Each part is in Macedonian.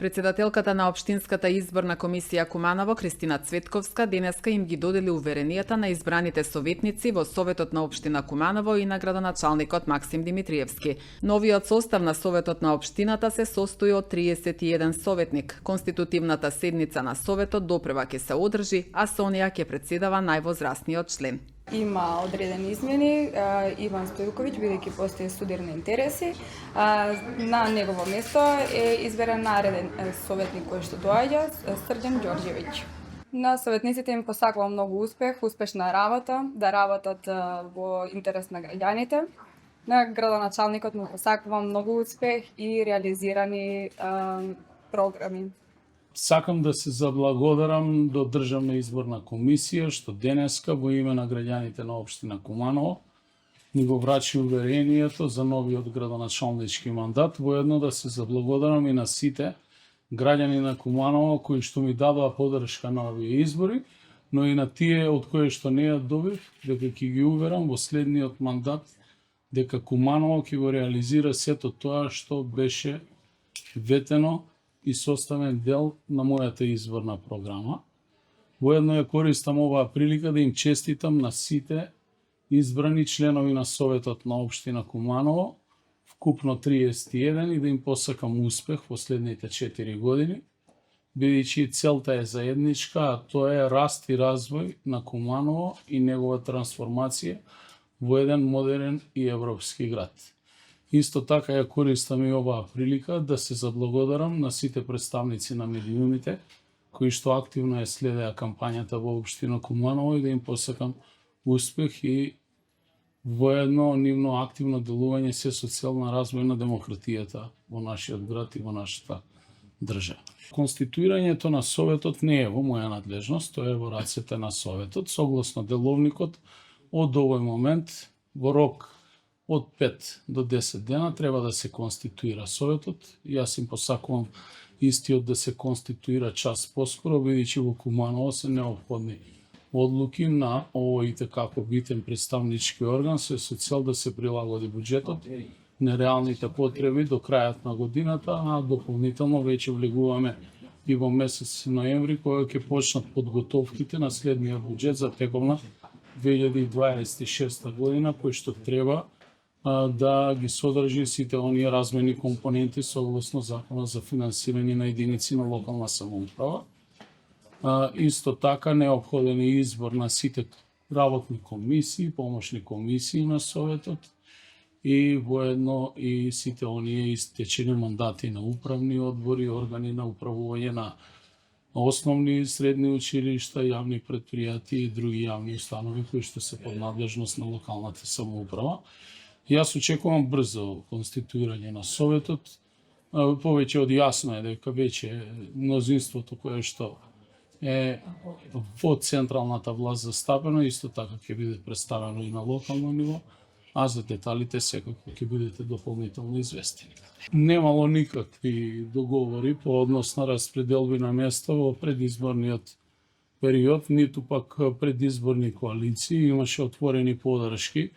Председателката на Општинската изборна комисија Куманово, Кристина Цветковска, денеска им ги додели уверенијата на избраните советници во Советот на Општина Куманово и на градоначалникот Максим Димитриевски. Новиот состав на Советот на Општината се состои од 31 советник. Конститутивната седница на Советот допрева ќе се одржи, а со неа ќе председава највозрасниот член. Има одредени измени, Иван Стојковиќ, бидејќи постои судир на интереси, на негово место е изберен нареден советник кој што доаѓа, Срđan Ѓорѓевиќ. На советниците им посакувам многу успех, успешна работа, да работат во интерес на граѓаните. На градоначалникот му посакувам многу успех и реализирани програми. Сакам да се заблагодарам до Државна изборна комисија што денеска во име на граѓаните на општина Куманово ни го врачи уверението за новиот градоначалнички мандат, воедно да се заблагодарам и на сите граѓани на Куманово кои што ми дадоа поддршка на овие избори, но и на тие од кои што не ја добив, дека ќе ги уверам во следниот мандат дека Куманово ќе го реализира сето тоа што беше ветено и составен дел на мојата изборна програма. Воедно ја користам оваа прилика да им честитам на сите избрани членови на Советот на Општина Куманово, вкупно 31, и да им посакам успех во следните 4 години, бидејќи целта е заедничка, а тоа е раст и развој на Куманово и негова трансформација во еден модерен и европски град. Исто така ја користам и оваа прилика да се заблагодарам на сите представници на медиумите кои што активно ја следеа кампањата во општина Куманово и да им посакам успех и воедно нивно активно делување се со цел на развој на демократијата во нашиот град и во нашата држава. Конституирањето на Советот не е во моја надлежност, тоа е во рацете на Советот. Согласно деловникот, од овој момент во рок од 5 до 10 дена треба да се конституира Советот. Јас им посакувам истиот да се конституира час поскоро, бидејќи во Куманово се неопходни одлуки на овој како битен представнички орган со цел да се прилагоди буџетот на реалните потреби до крајот на годината, а дополнително веќе влегуваме и во месец ноември кога ќе почнат подготовките на следниот буџет за тековна 2026 година, кој што треба да ги содржи сите оние размени компоненти согласно Законот за финансирање на единици на локална самоуправа. Исто така неопходен е избор на сите работни комисии, помошни комисии на Советот и воедно и сите оние истечени мандати на управни одбори, органи на управување на основни и средни училишта, јавни предпријатија и други јавни установи кои што се под надлежност на локалната самоуправа. Јас очекувам брзо конституирање на Советот. Повеќе од јасно е дека веќе мнозинството кое што е во централната власт застапено, исто така ќе биде представено и на локално ниво, а за деталите секако ќе бидете дополнително известени. Немало никакви договори по однос на распределби на места во предизборниот период, ниту пак предизборни коалиции. Имаше отворени поддршки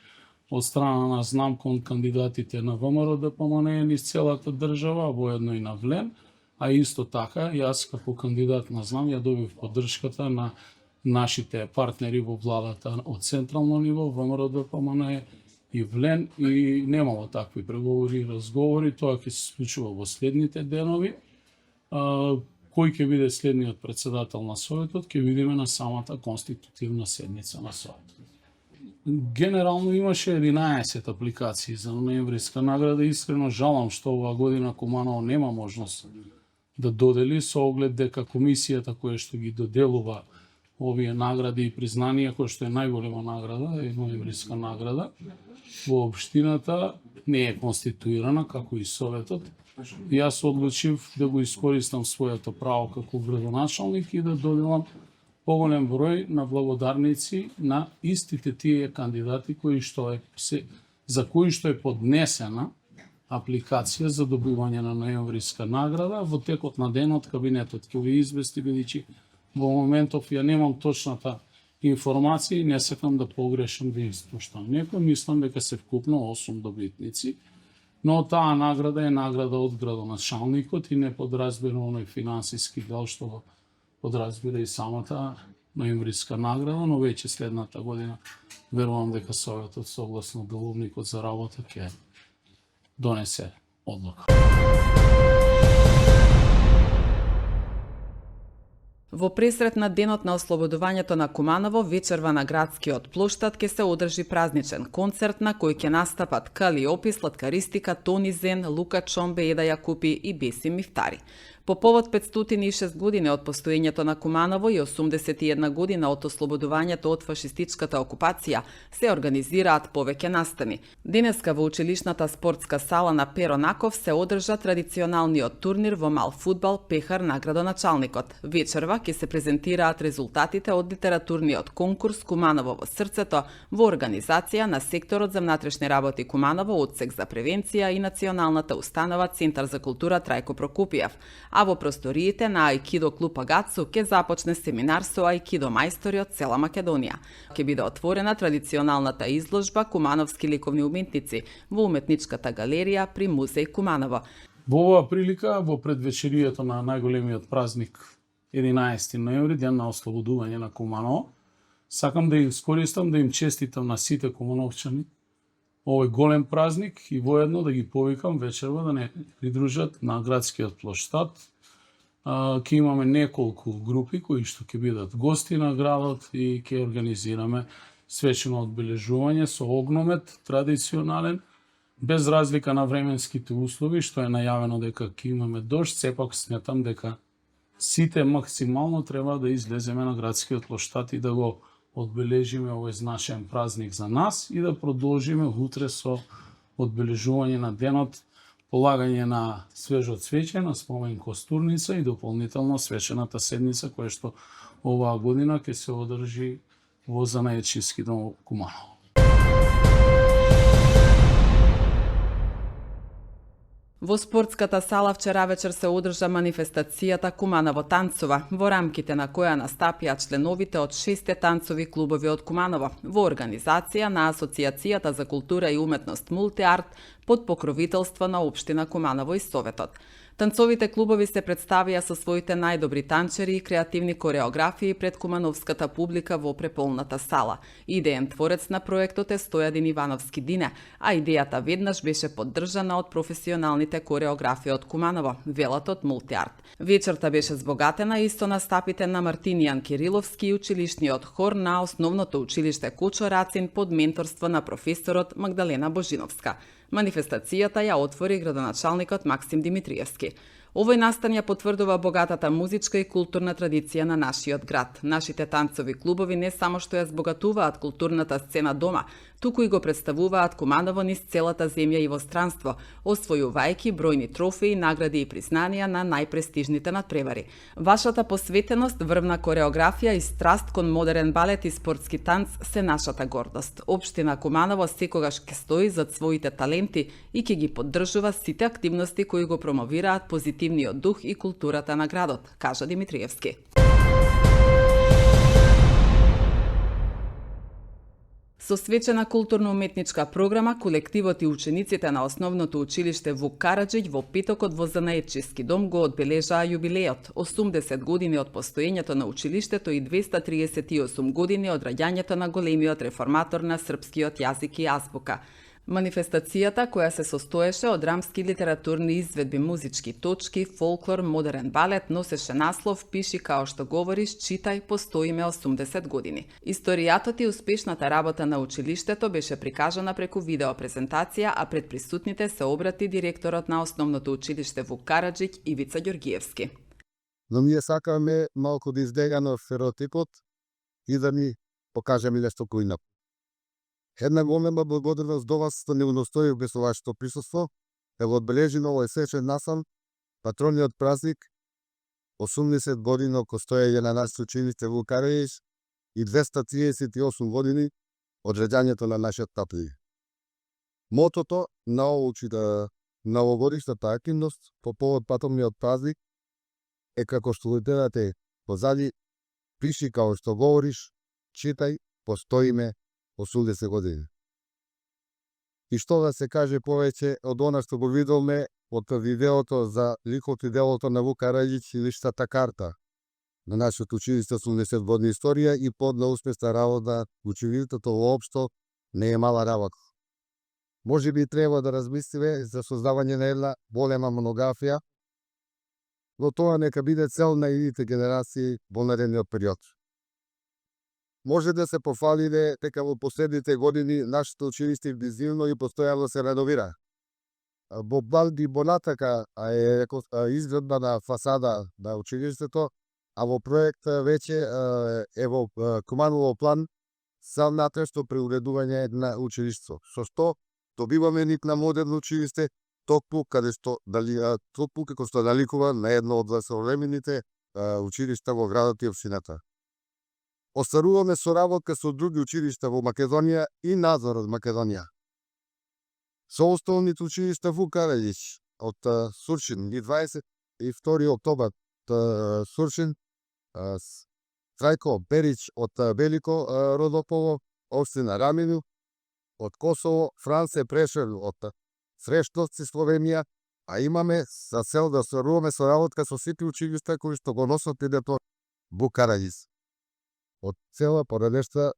од страна на знам кон кандидатите на ВМРО ДПМН низ целата држава, воедно и на ВЛЕН, а исто така јас како кандидат на знам ја добив поддршката на нашите партнери во владата од централно ниво, ВМРО ДПМН и ВЛЕН, и немало такви преговори и разговори. Тоа ќе се случува во следните денови. Кој ќе биде следниот председател на Советот, ќе видиме на самата конститутивна седница на Советот. Генерално имаше 11 апликации за ноемвриска награда. Искрено жалам што оваа година Куманово нема можност да додели, со оглед дека комисијата која што ги доделува овие награди и признанија, која што е најголема награда, е ноемвриска награда, во општината не е конституирана, како и Советот. Јас одлучив да го искористам своето право како градоначалник и да доделам поголем број на благодарници на истите тие кандидати за кои што е поднесена апликација за добивање на ноемвриска награда. Во текот на денот кабинетот ќе ви извести, бидејќи во моментов ја немам точната информација и не сакам да погрешам да испуштам некој. Мислам дека се вкупно 8 добитници Но таа награда е награда од градоначалникот и не подразбира оној финансиски дел што го подразбира и самата ноемвриска награда, но веќе следната година верувам дека Советот согласно деловникот за работа ќе донесе одлука. Во пресрет на денот на ослободувањето на Куманово, вечерва на градскиот плоштад ќе се одржи празничен концерт на кој ќе настапат Калиопи, Сладкаристика, Тони Зен, Лука Чомбе, Еда Јакупи и Бесим Мифтари. По повод 506 години од постоењето на Куманово и 81 година од ослободувањето од фашистичката окупација се организираат повеќе настани. Денеска во училишната спортска сала на Перо Наков се одржа традиционалниот турнир во мал фудбал Пехар на градоначалникот. Вечерва ќе се презентираат резултатите од литературниот конкурс Куманово во срцето во организација на секторот за внатрешни работи Куманово, одсек за превенција и националната установа Центар за култура Трајко Прокупиев. А во просториите на Ајкидо клуб Агацу ќе започне семинар со ајкидо мајстори од цела Македонија. Ќе биде отворена традиционалната изложба Кумановски ликовни уметници во уметничката галерија при музеј Куманово. Во оваа прилика, во предвечерието на најголемиот празник 11 ноември, ден на ослободување на Куманово, сакам да искористам да им честитам на сите кумановчани овој голем празник и воедно да ги повикам вечерва да не придружат на градскиот плоштад. Ќе имаме неколку групи кои што ќе бидат гости на градот и ќе организираме свечено одбележување со огномет традиционален, без разлика на временските услови, што е најавено дека ќе имаме дожд, сепак сметам дека сите максимално треба да излеземе на градскиот плоштад и да го одбележиме овој значаен празник за нас и да продолжиме утре со одбележување на денот, полагање на свежо цвеќе, на спомен костурница и дополнително свечената седница која што оваа година ќе се одржи во Занаечиски дом Куманово. Во спортската сала вчера вечер се одржа манифестацијата Куманово танцува, во рамките на која настапија членовите од 6 танцови клубови од Куманово, во организација на Асоцијацијата за култура и уметност Мултиарт под покровителство на Општина Куманово и Советот. Танцовите клубови се представија со своите најдобри танчери и креативни кореографии пред кумановската публика во преполната сала. Идеен творец на проектот е Стојадин Ивановски Дине, а идејата веднаш беше поддржана од професионалните кореографи од Куманово, велат од Мултиарт. Вечерта беше збогатена и со настапите на Мартинијан Кириловски и училишниот хор на основното училиште Кочо Рацин под менторство на професорот Магдалена Божиновска. Манифестацијата ја отвори градоначалникот Максим Димитриевски. Овој настан ја потврдува богатата музичка и културна традиција на нашиот град. Нашите танцови клубови не само што ја збогатуваат културната сцена дома, туку и го представуваат Куманово низ целата земја и во странство, освојувајќи бројни трофеи, награди и признанија на најпрестижните надпревари. Вашата посветеност, врвна кореографија и страст кон модерен балет и спортски танц се нашата гордост. Општина Куманово секогаш ќе стои зад своите таленти и ќе ги поддржува сите активности кои го промовираат позитивниот дух и културата на градот, кажа Димитриевски. Со свечена културно-уметничка програма, колективот и учениците на основното училиште Вук Караџиќ во петокот во Занаечиски дом го одбележаа јубилеот, 80 години од постоењето на училиштето и 238 години од раѓањето на големиот реформатор на српскиот јазик и азбука. Манифестацијата, која се состоеше од драмски литературни изведби, музички точки, фолклор, модерен балет, носеше наслов "Пиши као што говориш, читај, постоиме 80 години". Историјатот и успешната работа на училиштето беше прикажана преку видеопрезентација, а пред присутните се обрати директорот на основното училиште Вук Караџиќ Ивица Ѓоргиевски. Но ние сакаме малку да избегаме стереотипот и да ни покажеме нешто кој Една голема благодарност до вас што не уностои без вашето присуство, е одбележи на овој свечен настан, патрониот празник, 80 години од постоење на нашето училиште Вук Караџиќ и 238 години од раѓањето на нашиот тапли. Мотото на новогодишната активност по повод патрониот празник е како што гледате позади, пиши као што говориш, читај, постоиме 80 години. и што да се каже повеќе од она што го видовме од видеото за ликот и делото на Вук Караѓич или Штата карта на нашето училиште 80 години историја и подна успешна работа. Училиштето воопшто не е мала работа. Може би треба да размислиме за создавање на една голема монографија, но тоа нека биде цел на идните генерации во наредниот период. Може да се пофалиде дека во последните години нашето училиште интензивно и постојано се реновира. Во Балди Бонатака е изгледна на фасада на училиштето, а во проект веќе е во Куманово план за натрешно преуредување на училиштето. Со што добиваме нит на модерно училиште, токму како што наликува на едно од современите училишта во градот и општината. Остваруваме соработка со други училишта во Македонија и надвор од Македонија. Со основните училишта Вук Караѓич од Сурчин и 22 октобар од Сурчин, Трајко Берич од Велико Родополо, општина Рамину, од Косово, Франце Прешер од Срештовци, Словенија, а имаме за цел да остваруваме соработка со сите училишта кои што го носат името Вук Караѓич од цела поредешта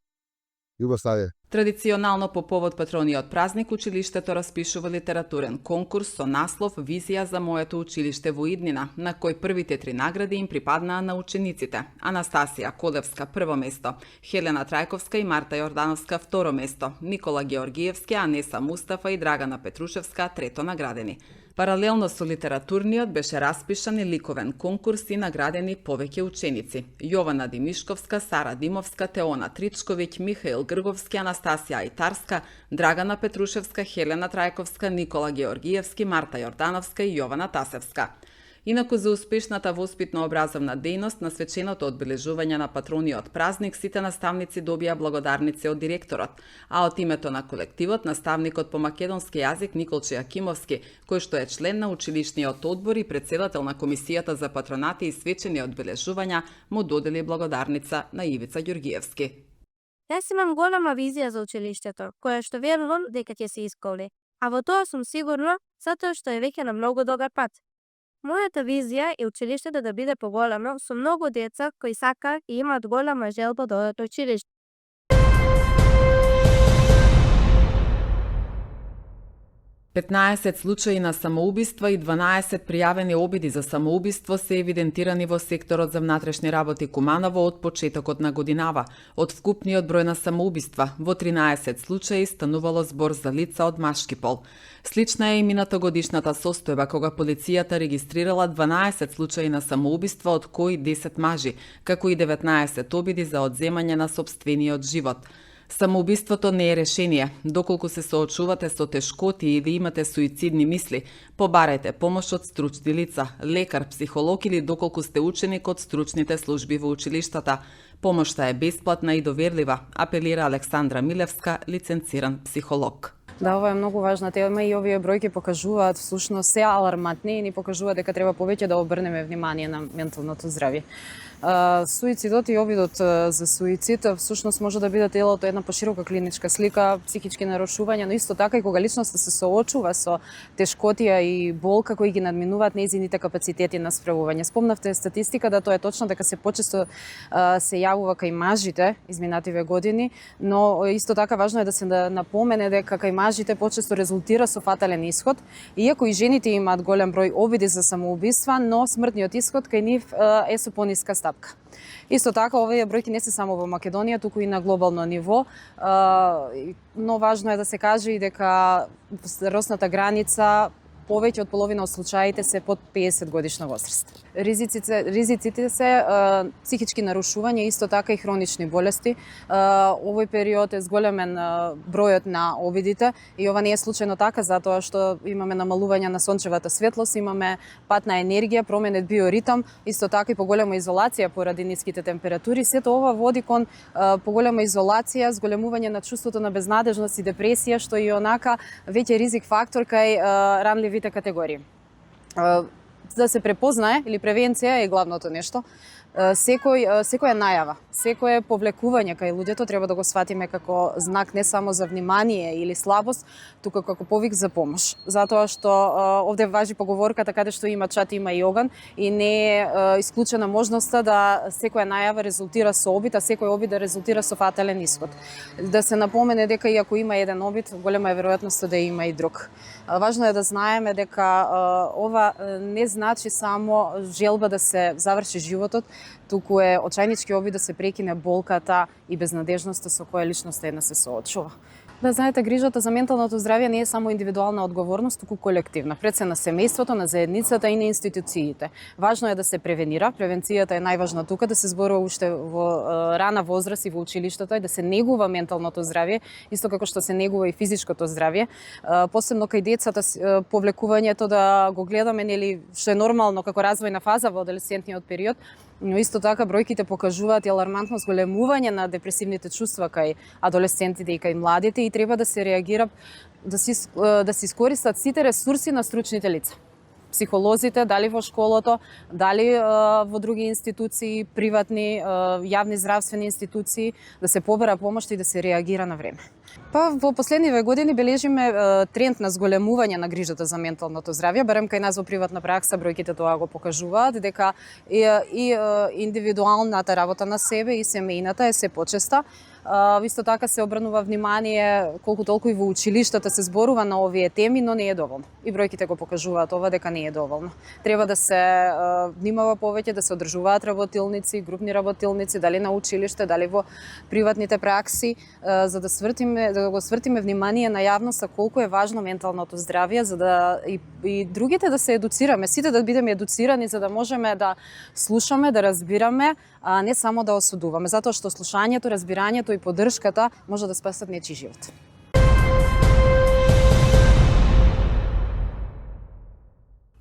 Југославија. Традиционално по повод патрониот празник, училиштето распишува литературен конкурс со наслов «Визија за моето училиште во иднина», на кој првите 3 награди им припаднаа на учениците. Анастасија Колевска прво место, Хелена Трајковска и Марта Јордановска второ место, Никола Георгиевски, Анеса Мустафа и Драгана Петрушевска трето наградени. Паралелно со литературниот беше распишан и ликовен конкурс и наградени повеќе ученици. Јована Димишковска, Сара Димовска, Теона Тричковиќ, Михаил Грговски, Анастасија Ајтарска, Драгана Петрушевска, Хелена Трајковска, Никола Георгиевски, Марта Јордановска и Јована Тасевска. Инаку за успешната воспитно-образовна дејност на свеченото одбележување на патрониот празник, сите наставници добија благодарници од директорот, а од името на колективот, наставникот по македонски јазик Николче Јакимовски, кој што е член на училишниот одбор и председател на комисијата за патронати и свечени одбележувања, му додели благодарница на Ивица Ѓоргиевски. Јас имам голема визија за училиштето, која што верувам дека ќе се исполни, а во тоа сум сигурна затоа што е веќе на многу добар пат. Мојата визија е училиштето да биде поголемо со многу деца кои сакаат и имаат голема желба да одат на училиште. 15 случаи на самоубиства и 12 пријавени обиди за самоубиство се евидентирани во секторот за внатрешни работи Куманово од почетокот на годинава. Од вкупниот број на самоубиства, во 13 случаи станувало збор за лица од машки пол. Слична е и минатогодишната состојба кога полицијата регистрирала 12 случаи на самоубиства, од кои 10 мажи, како и 19 обиди за одземање на сопствениот живот. Самоубиството не е решение. Доколку се соочувате со тешкоти или имате суицидни мисли, побарајте помош од стручни лица, лекар, психолог или доколку сте ученик од стручните служби во училиштата. Помошта е бесплатна и доверлива, апелира Александра Милевска, лиценциран психолог. Да, ова е многу важна тема и овие бројки покажуваат всушност се алармантни и ни покажуваат дека треба повеќе да обрнеме внимание на менталното здравје. Суицидот и обидот за суицид всушност може да бидат дел од една поширока клиничка слика, психички нарушувања, но исто така и кога личноста се соочува со тешкотија и болка кои ги надминуваат нејзините капацитети на справување. Спомнавте статистика да тоа е точно дека се почесто се јавува кај мажите изминативе години, но исто така важно е да се напомене дека кај мажите почесто резултира со фатален исход, иако и жените имаат голем број обиди за самоубиства, но смртниот исход кај нив е со пониска стапка. Исто така, овие бројки не се само во Македонија, туку и на глобално ниво, но важно е да се каже и дека старосната граница повеќе од половина од случаите се под 50 годишна возраст. Ризиците се психички нарушувања, исто така и хронични болести. Овој период е зголемен бројот на обидите и ова не е случајно така затоа што имаме намалување на сончевата светлост, имаме пат на енергија, променет биоритам, исто така и поголема изолација поради ниските температури. Сето ова води кон поголема изолација, зголемување на чувството на безнадежност и депресија, што е онака веќе ризик фактор кај ранливите категории. Да се препознае или превенција е главното нешто. Секоја најава, секое повлекување кај луѓето треба да го сватиме како знак не само за внимание или слабост, туку како повик за помош. Затоа што овде важи поговорката каде што има чат има и оган и не е исклучена можноста да секоја најава резултира со обид, а секој обид да резултира со фатален ишод. Да се напомене дека и ако има еден обид, голема е веројатноста да има и друг. Важно е да знаеме дека ова не значи само желба да се заврши животот, туку е очајнички обид да се прекине болката и безнадежноста со која личноста една се соочува. Да знаете, грижата за менталното здравје не е само индивидуална одговорност, туку колективна. Пред се на семејството, на заедницата и на институциите. Важно е да се превенира. Превенцијата е најважна тука, да се зборува уште во рана возраст и во училиштата и да се негува менталното здравје, исто како што се негува и физичкото здравје. Посебно кај децата повлекувањето да го гледаме, нели, што е нормално како развојна фаза во адолесцентниот период, но исто така бројките покажуваат и алармантно зголемување на депресивните чувства кај адолесцентите и кај младите и треба да се реагира, да се искористат сите ресурси на стручните лица. Психолозите, дали во школото, дали во други институции, приватни, јавни здравствени институции, да се побера помош и да се реагира на време. Па во последниве години бележиме тренд на зголемување на грижата за менталното здравје, барем кај нас во приватна пракса бројките тоа го покажуваат, дека и индивидуалната работа на себе и семејната е се почеста. Исто така се обрнува внимание колку толку и во училиштата се зборува на овие теми, но не е доволно. И бројките го покажуваат ова дека не е доволно. Треба да се внимава повеќе, да се одржуваат работилници, групни работилници, дали на училиште, дали во приватните пракси, за да го свртиме внимание на јавноста колку е важно менталното здравје, за да и другите да се едуцираме, сите да бидеме едуцирани за да можеме да слушаме, да разбираме, а не само да осудуваме, затоа што слушањето, разбирањето и поддршката може да спасат нечи живот.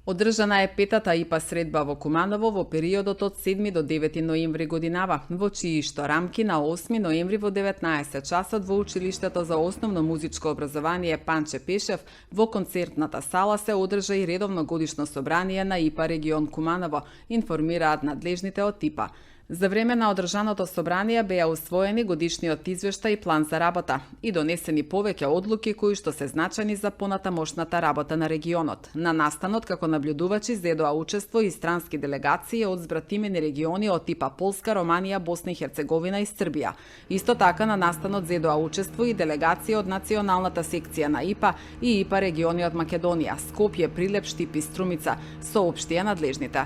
Одржана е петата ИПА средба во Куманово во периодот од 7 до 9 ноември годинава, во чии што рамки на 8 ноември во 19 часот во училиштето за основно музичко образование Панче Пешев во концертната сала се одржа и редовно годишно собрание на ИПА регион Куманово, информираат надлежните од ИПА. За време на одржаното собрание беа усвоени годишниот извештај и план за работа и донесени повеќе одлуки кои што се значајни за понатамошната работа на регионот. На настанот како наблюдувачи зедоа учество и странски делегации од збратимени региони од типа Полска, Романија, Босна и Херцеговина и Србија. Исто така на настанот зедоа учество и делегации од националната секција на ИПА и ИПА региони од Македонија, Скопје, Прилеп, Штип и Струмица, соопштија надлежните.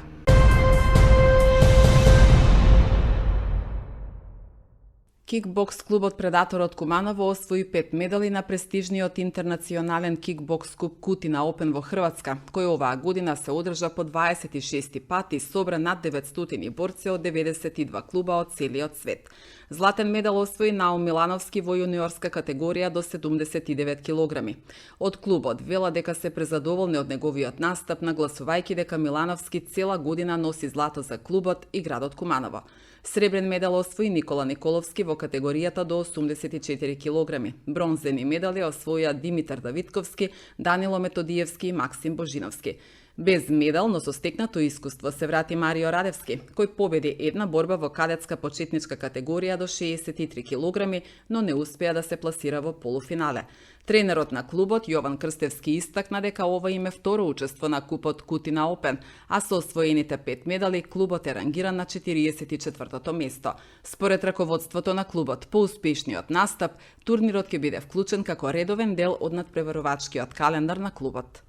Кикбокс клубот Предаторот Куманово освои 5 медали на престижниот интернационален кикбокс куп Кутина Опен во Хрватска, кој оваа година се одржа по 26 пат и собра над 900 борци од 92 клуба од целиот свет. Златен медал освои Наум Милановски во јуниорска категорија до 79 килограми. Од клубот вела дека се презадоволни од неговиот настап, нагласувајќи дека Милановски цела година носи злато за клубот и градот Куманово. Сребрен медал освои Никола Николовски во категоријата до 84 килограми. Бронзени медали освоија Димитар Давидковски, Данило Методиевски и Максим Божиновски. Без медал, но со стекнато искуство се врати Марио Радевски, кој победи една борба во кадетска почетничка категорија до 63 килограми, но не успеа да се пласира во полуфинале. Тренерот на клубот Јован Крстевски истакна дека ова им е второ учество на купот Кутина Опен, а со освоените 5 медали клубот е рангиран на 44-тото место. Според раководството на клубот, по успешниот настап, турнирот ќе биде вклучен како редовен дел од надпреварувачкиот календар на клубот.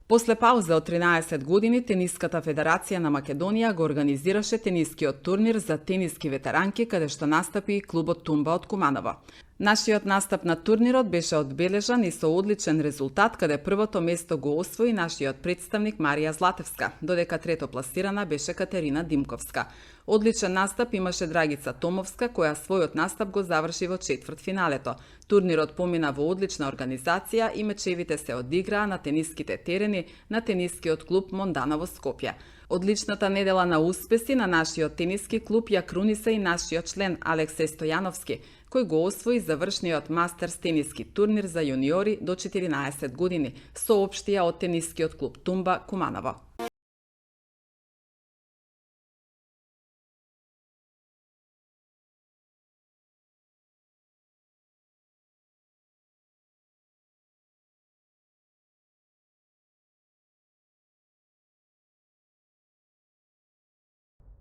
После пауза од 13 години, Тениската федерација на Македонија го организираше тенискиот турнир за тениски ветеранки, каде што настапи и клубот Тумба од Куманово. Нашиот настап на турнирот беше одбележан и со одличен резултат, каде првото место го освои нашиот представник Марија Златевска, додека трето пласирана беше Катерина Димковска. Одличен настап имаше Драгица Томовска, која својот настап го заврши во четвртфиналето. Турнирот помина во одлична организација и мечевите се одиграа на тениските терени на тенискиот клуб Мондана во Скопје. Одличната недела на успеси на нашиот тениски клуб ја круниса и нашиот член Алексеј Стојановски, кој го освои завршниот мастерс тениски турнир за јуниори до 14 години, соопштија од тенискиот клуб Тумба Куманово.